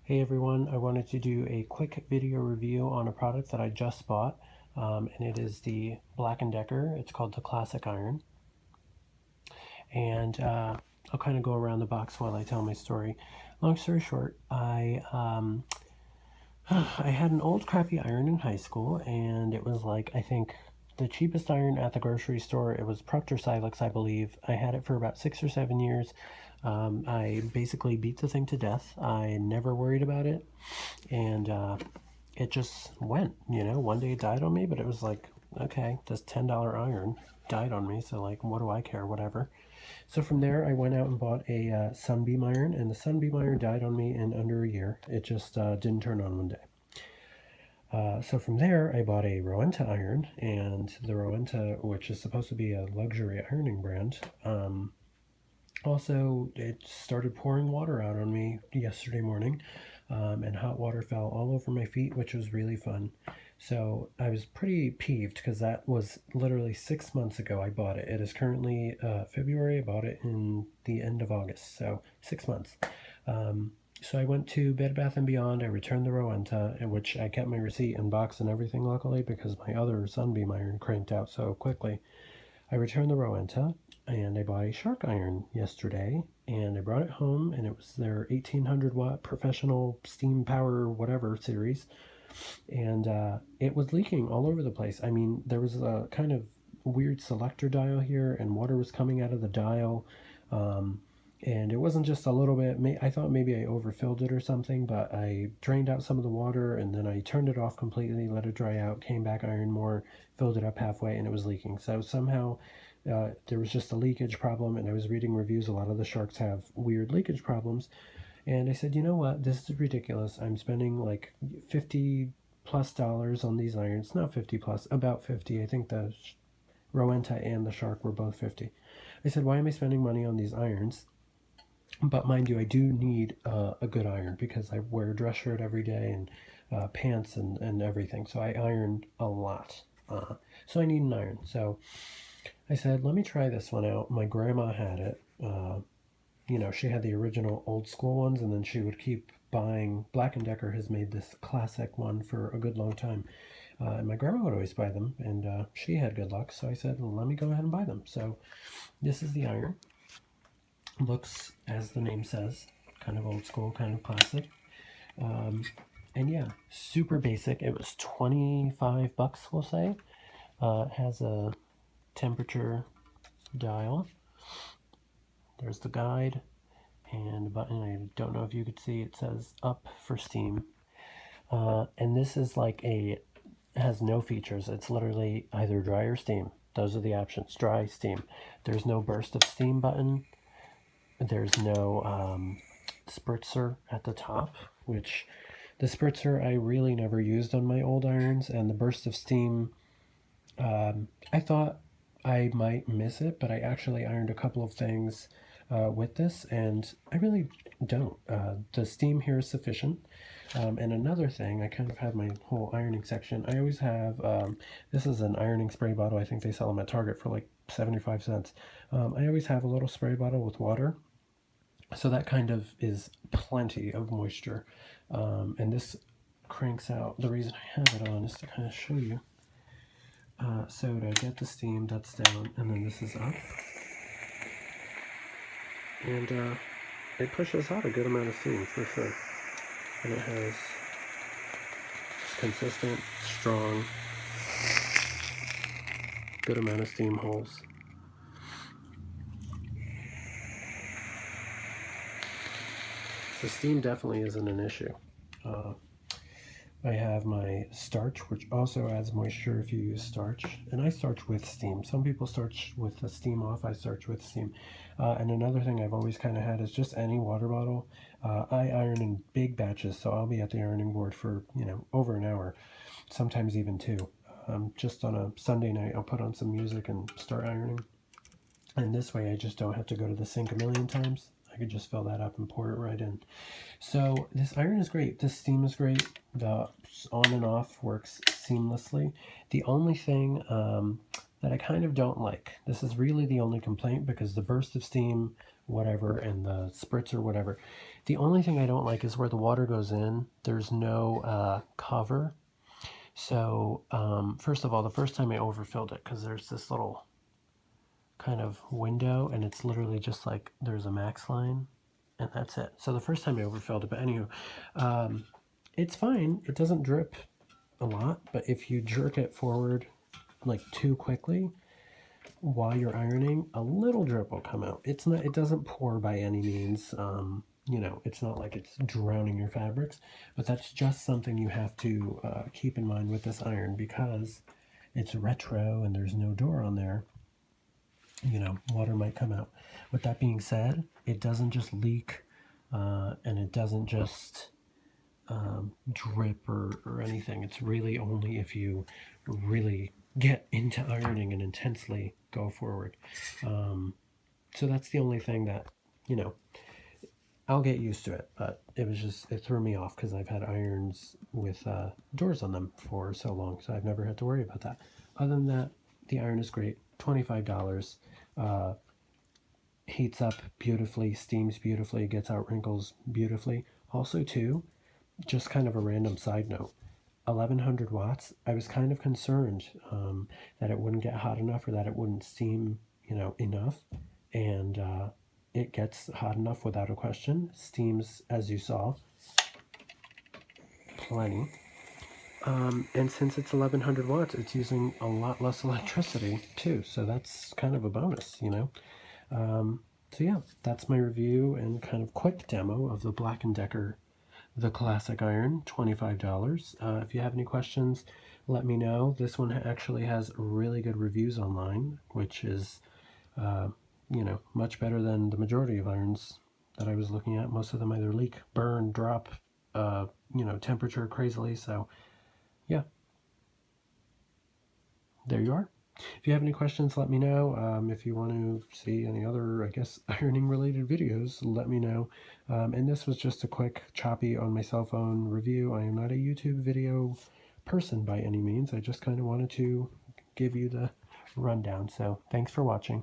Hey everyone, I wanted to do a quick video review on a product that I just bought, and it is the Black&Decker. It's called the Classic Iron, and I'll kind of go around the box while I tell my story. Long story short, I had an old crappy iron in high school, and it was like, I think, the cheapest iron at the grocery store. It was Proctor Silex, I believe. I had it for about 6 or 7 years. I basically beat the thing to death. I never worried about it, and it just went. One day it died on me, but it was like, okay, this $10 iron died on me, so like, what do I care? Whatever. So from there, I went out and bought a Sunbeam iron, and the Sunbeam iron died on me in under a year. It just didn't turn on one day. So from there, I bought a Rowenta iron, and the Rowenta, which is supposed to be a luxury ironing brand, also it started pouring water out on me yesterday morning, and hot water fell all over my feet, which was really fun. So I was pretty peeved because that was literally 6 months ago I bought it. It is currently February. I bought it in the end of August, so 6 months. So I went to Bed Bath & Beyond. I returned the Rowenta, in which I kept my receipt and box and everything, luckily, because my other Sunbeam iron cranked out so quickly. I returned the Rowenta, and I bought a Shark iron yesterday, and I brought it home, and it was their 1800 watt professional steam power whatever series, and it was leaking all over the place. I mean, there was a kind of weird selector dial here, and water was coming out of the dial. And it wasn't just a little bit. I thought maybe I overfilled it or something, but I drained out some of the water, and then I turned it off completely, let it dry out, came back, ironed more, filled it up halfway, and it was leaking. So somehow there was just a leakage problem, and I was reading reviews. A lot of the Sharks have weird leakage problems, and I said, you know what, this is ridiculous. I'm spending like $50+ on these irons. Not 50 plus, about 50. I think the Rowenta and the Shark were both 50. I said, why am I spending money on these irons? But mind you, I do need a good iron because I wear a dress shirt every day, and pants and everything. So I iron a lot. So I need an iron. So I said, let me try this one out. My grandma had it. She had the original old school ones, and then she would keep buying. Black&Decker has made this classic one for a good long time. And my grandma would always buy them, and she had good luck. So I said, well, let me go ahead and buy them. So this is the iron. Looks, as the name says, kind of old school, kind of classic. And yeah, super basic. It was 25 bucks, we'll say. It has a temperature dial. There's the guide and a button. I don't know if you could see, it says up for steam. And this is like has no features. It's literally either dry or steam. Those are the options: dry, steam. There's no burst of steam button. There's no spritzer at the top, which the spritzer I really never used on my old irons, and the burst of steam, I thought I might miss it, but I actually ironed a couple of things with this, and I really don't. The steam here is sufficient. And another thing, I kind of have my whole ironing section. I always have, this is an ironing spray bottle. I think they sell them at Target for like 75 cents. I always have a little spray bottle with water. So that kind of is plenty of moisture. And this cranks out. The reason I have it on is to kind of show you. So to get the steam, that's down, and then this is up. And it pushes out a good amount of steam for sure. And it has consistent, strong, good amount of steam holes. So steam definitely isn't an issue. I have my starch, which also adds moisture if you use starch. And I starch with steam. Some people starch with the steam off. I starch with steam. And another thing I've always kind of had is just any water bottle. I iron in big batches, so I'll be at the ironing board for, over an hour, sometimes even two. Just on a Sunday night, I'll put on some music and start ironing. And this way I just don't have to go to the sink a million times. I could just fill that up and pour it right in. So this iron is great. This steam is great. The on and off works seamlessly. The only thing that I kind of don't like, this is really the only complaint, because the burst of steam whatever and the spritz or whatever. The only thing I don't like is where the water goes in. There's no cover. So first of all, the first time I overfilled it, because there's this little kind of window and it's literally just like there's a max line and that's it. So the first time I overfilled it, but anywho, it's fine. It doesn't drip a lot, but if you jerk it forward like too quickly while you're ironing, a little drip will come out. It's not, it doesn't pour by any means. You know, it's not like it's drowning your fabrics, but that's just something you have to keep in mind with this iron, because it's retro and there's no door on there. You know, water might come out. With that being said, it doesn't just leak and it doesn't just drip or anything. It's really only if you really get into ironing and intensely go forward. So that's the only thing that, you know, I'll get used to it, but it was just, it threw me off because I've had irons with doors on them for so long, so I've never had to worry about that. Other than that, the iron is great. $25. Heats up beautifully, steams beautifully, gets out wrinkles beautifully. Also, too, just kind of a random side note, 1100 watts, I was kind of concerned that it wouldn't get hot enough or that it wouldn't steam, you know, enough. And it gets hot enough without a question. Steams, as you saw, plenty. And since it's 1100 watts, it's using a lot less electricity too. So that's kind of a bonus, you know. So yeah, that's my review and kind of quick demo of the Black & Decker, the classic iron, $25. If you have any questions, let me know. This one actually has really good reviews online, which is, you know, much better than the majority of irons that I was looking at. Most of them either leak, burn, drop, you know, temperature crazily. So yeah, there you are. If you have any questions, let me know. If you want to see any other, I guess, ironing related videos, let me know. And this was just a quick choppy on my cell phone review. I am not a YouTube video person by any means. I just kind of wanted to give you the rundown. So thanks for watching.